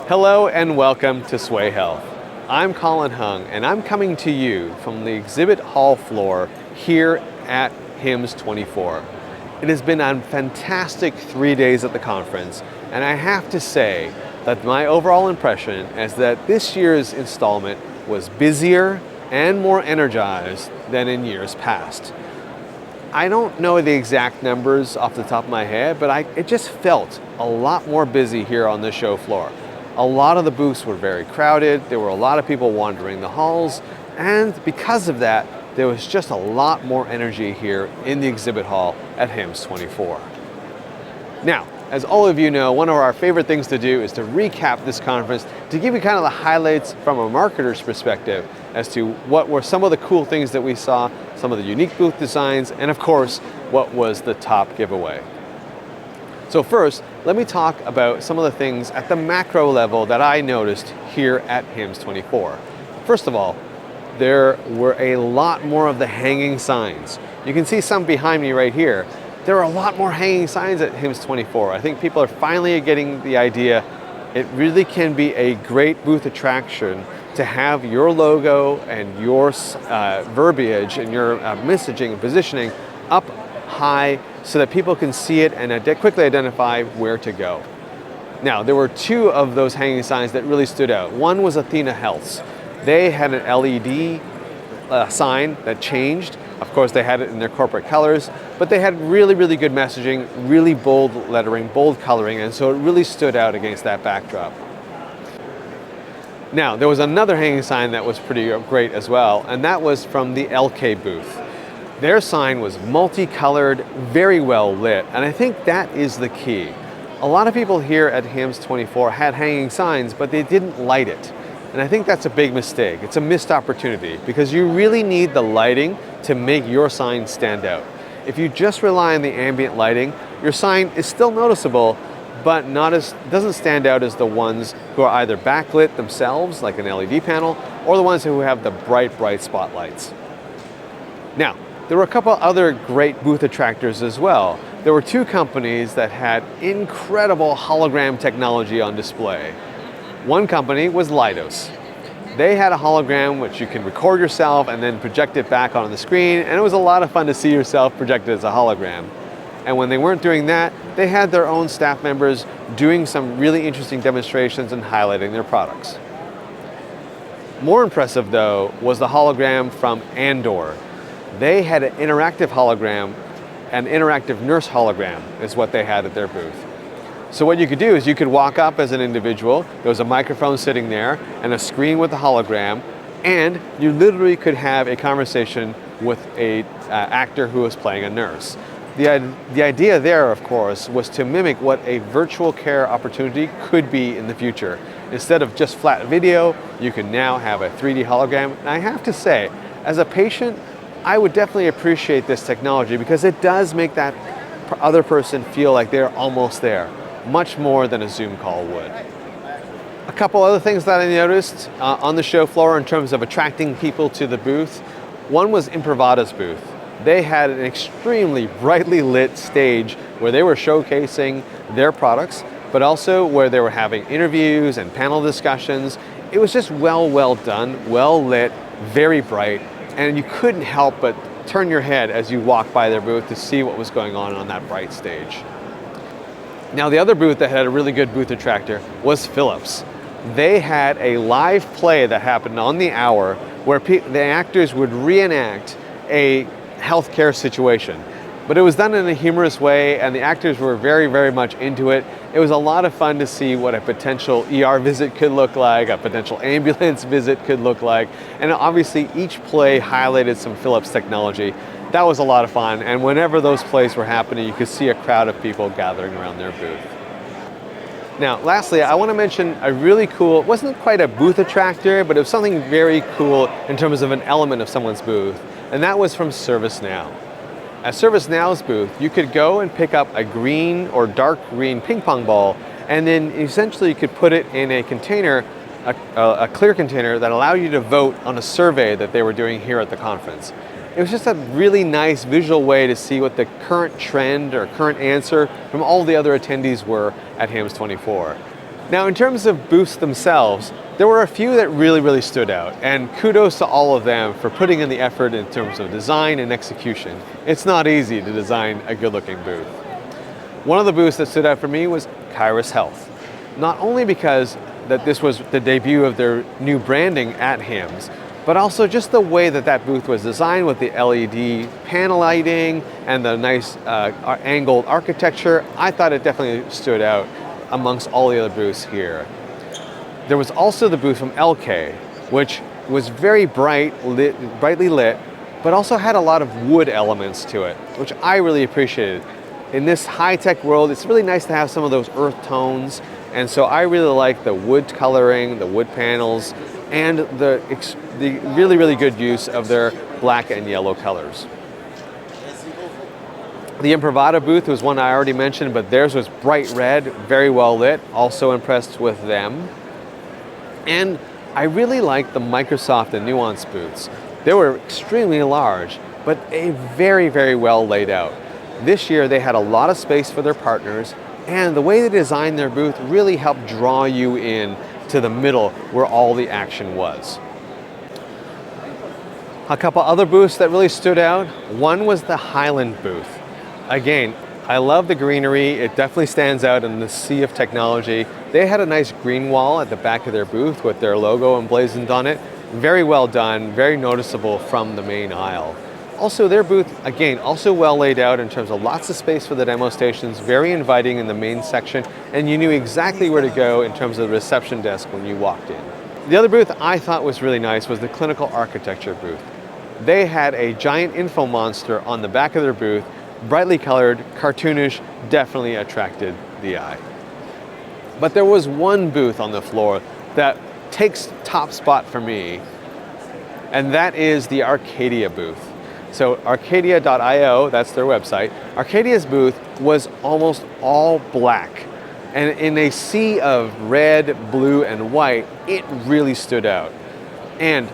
Hello and welcome to Sway Health. I'm Colin Hung and I'm coming to you from the exhibit hall floor here at HIMSS24. It has been a fantastic 3 days at the conference, and I have to say that my overall impression is that this year's installment was busier and more energized than in years past. I don't know the exact numbers off the top of my head, but it just felt a lot more busy here on the show floor. A lot of the booths were very crowded, there were a lot of people wandering the halls, and because of that, there was just a lot more energy here in the exhibit hall at HIMSS24. Now, as all of you know, one of our favorite things to do is to recap this conference to give you kind of the highlights from a marketer's perspective as to what were some of the cool things that we saw, some of the unique booth designs, and of course, what was the top giveaway. So first, let me talk about some of the things at the macro level that I noticed here at HIMSS24. First of all, there were a lot more of the hanging signs. You can see some behind me right here. There are a lot more hanging signs at HIMSS24. I think people are finally getting the idea it really can be a great booth attraction to have your logo and your verbiage and your messaging and positioning up high so that people can see it and quickly identify where to go. Now, there were two of those hanging signs that really stood out. One was Athena Health's. They had an LED sign that changed. Of course, they had it in their corporate colors, but they had really, really good messaging, really bold lettering, bold coloring, and so it really stood out against that backdrop. Now, there was another hanging sign that was pretty great as well, and that was from the LK booth. Their sign was multicolored, very well lit, and I think that is the key. A lot of people here at HIMSS24 had hanging signs, but they didn't light it. And I think that's a big mistake. It's a missed opportunity because you really need the lighting to make your sign stand out. If you just rely on the ambient lighting, your sign is still noticeable, but doesn't stand out as the ones who are either backlit themselves, like an LED panel, or the ones who have the bright spotlights. Now, there were a couple other great booth attractors as well. There were two companies that had incredible hologram technology on display. One company was Leidos. They had a hologram which you can record yourself and then project it back on the screen, and it was a lot of fun to see yourself projected as a hologram. And when they weren't doing that, they had their own staff members doing some really interesting demonstrations and highlighting their products. More impressive though was the hologram from Andor. They had an interactive hologram, an interactive nurse hologram is what they had at their booth. So what you could do is you could walk up as an individual, there was a microphone sitting there and a screen with a hologram, and you literally could have a conversation with an actor who was playing a nurse. The idea there, of course, was to mimic what a virtual care opportunity could be in the future. Instead of just flat video, you can now have a 3D hologram. And I have to say, as a patient, I would definitely appreciate this technology because it does make that other person feel like they're almost there, much more than a Zoom call would. A couple other things that I noticed on the show floor in terms of attracting people to the booth. One was Improvada's booth. They had an extremely brightly lit stage where they were showcasing their products, but also where they were having interviews and panel discussions. It was just well done, well lit, very bright, and you couldn't help but turn your head as you walked by their booth to see what was going on that bright stage. Now, the other booth that had a really good booth attractor was Philips. They had a live play that happened on the hour where the actors would reenact a healthcare situation. But it was done in a humorous way, and the actors were very much into it. It was a lot of fun to see what a potential ER visit could look like, a potential ambulance visit could look like, and obviously each play highlighted some Philips technology. That was a lot of fun, and whenever those plays were happening, you could see a crowd of people gathering around their booth. Now, lastly, I want to mention a really cool, it wasn't quite a booth attractor, but it was something very cool in terms of an element of someone's booth, and that was from ServiceNow. At ServiceNow's booth, you could go and pick up a green or dark green ping pong ball, and then essentially you could put it in a container, a clear container that allowed you to vote on a survey that they were doing here at the conference. It was just a really nice visual way to see what the current trend or current answer from all the other attendees were at HIMSS24. Now, in terms of booths themselves, there were a few that really stood out, and kudos to all of them for putting in the effort in terms of design and execution. It's not easy to design a good-looking booth. One of the booths that stood out for me was Kairos Health. Not only because that this was the debut of their new branding at HIMSS, but also just the way that that booth was designed with the LED panel lighting and the nice angled architecture. I thought it definitely stood out amongst all the other booths here. There was also the booth from LK, which was very brightly lit, but also had a lot of wood elements to it, which I really appreciated. In this high-tech world, it's really nice to have some of those earth tones, and so I really like the wood coloring, the wood panels, and the really good use of their black and yellow colors. The Imprivata booth was one I already mentioned, but theirs was bright red, very well lit. Also impressed with them. And I really liked the Microsoft and Nuance booths. They were extremely large, but very well laid out. This year they had a lot of space for their partners, and the way they designed their booth really helped draw you in to the middle where all the action was. A couple other booths that really stood out. One was the Highland booth. Again, I love the greenery. It definitely stands out in the sea of technology. They had a nice green wall at the back of their booth with their logo emblazoned on it. Very well done, very noticeable from the main aisle. Also, their booth, again, also well laid out in terms of lots of space for the demo stations, very inviting in the main section, and you knew exactly where to go in terms of the reception desk when you walked in. The other booth I thought was really nice was the clinical architecture booth. They had a giant info monster on the back of their booth, brightly colored, cartoonish, definitely attracted the eye. But there was one booth on the floor that takes top spot for me, and that is the Arcadia booth. So Arcadia.io, that's their website. Arcadia's booth was almost all black. And in a sea of red, blue, and white, it really stood out. And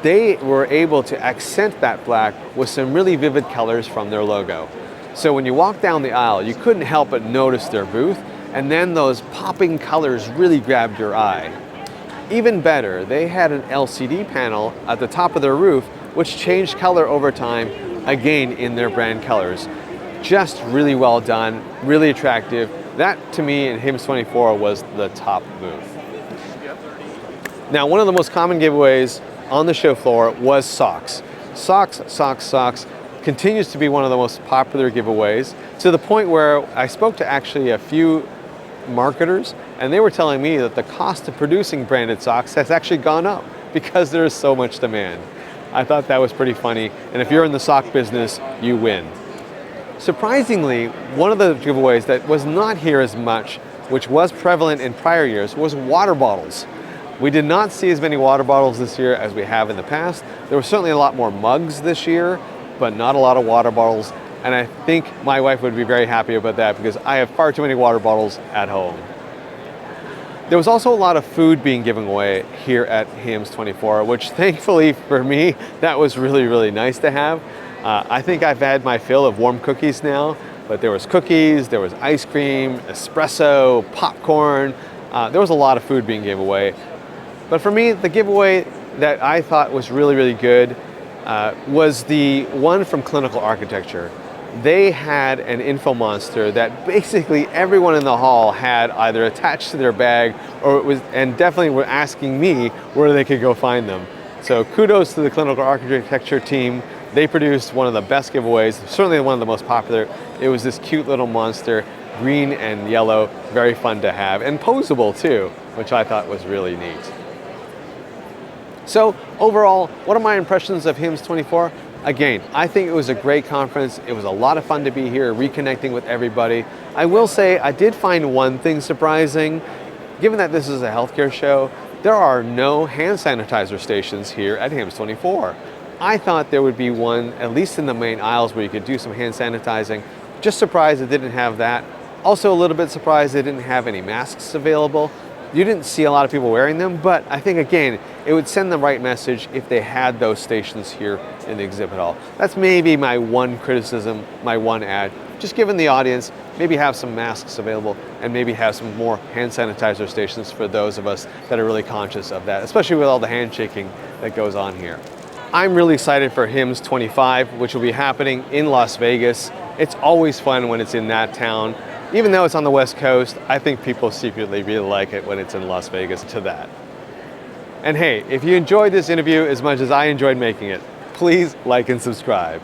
they were able to accent that black with some really vivid colors from their logo. So when you walk down the aisle, you couldn't help but notice their booth, and then those popping colors really grabbed your eye. Even better, they had an LCD panel at the top of their roof, which changed color over time, again in their brand colors. Just really well done, really attractive. That, to me, in HIMSS24 was the top booth. Now, one of the most common giveaways on the show floor was socks. Socks continues to be one of the most popular giveaways, to the point where I spoke to actually a few marketers, and they were telling me that the cost of producing branded socks has actually gone up because there is so much demand. I thought that was pretty funny, and if you're in the sock business, you win. Surprisingly, one of the giveaways that was not here as much, which was prevalent in prior years, was water bottles. We did not see as many water bottles this year as we have in the past. There were certainly a lot more mugs this year, but not a lot of water bottles. And I think my wife would be very happy about that because I have far too many water bottles at home. There was also a lot of food being given away here at HIMSS24, which thankfully for me, that was really nice to have. I think I've had my fill of warm cookies now, but there was cookies, there was ice cream, espresso, popcorn. There was a lot of food being given away. But for me, the giveaway that I thought was really good was the one from Clinical Architecture. They had an info monster that basically everyone in the hall had either attached to their bag or it was, and definitely were asking me where they could go find them. So kudos to the Clinical Architecture team. They produced one of the best giveaways, certainly one of the most popular. It was this cute little monster, green and yellow, very fun to have, and posable too, which I thought was really neat. So overall, what are my impressions of HIMSS24? Again, I think it was a great conference. It was a lot of fun to be here, reconnecting with everybody. I will say I did find one thing surprising. Given that this is a healthcare show, there are no hand sanitizer stations here at HIMSS24. I thought there would be one, at least in the main aisles, where you could do some hand sanitizing. Just surprised it didn't have that. Also a little bit surprised they didn't have any masks available. You didn't see a lot of people wearing them, but I think, again, it would send the right message if they had those stations here in the exhibit hall. That's maybe my one criticism, my one add just given the audience, maybe have some masks available and maybe have some more hand sanitizer stations for those of us that are really conscious of that, especially with all the handshaking that goes on here. I'm really excited for HIMSS25, which will be happening in Las Vegas. It's always fun when it's in that town. Even though it's on the West Coast, I think people secretly really like it when it's in Las Vegas to that. And hey, if you enjoyed this interview as much as I enjoyed making it, please like and subscribe.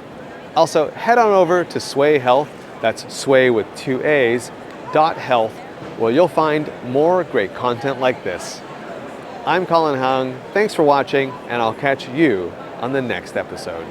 Also, head on over to Sway Health, that's Sway with 2 A's, .health, where you'll find more great content like this. I'm Colin Hung, thanks for watching, and I'll catch you on the next episode.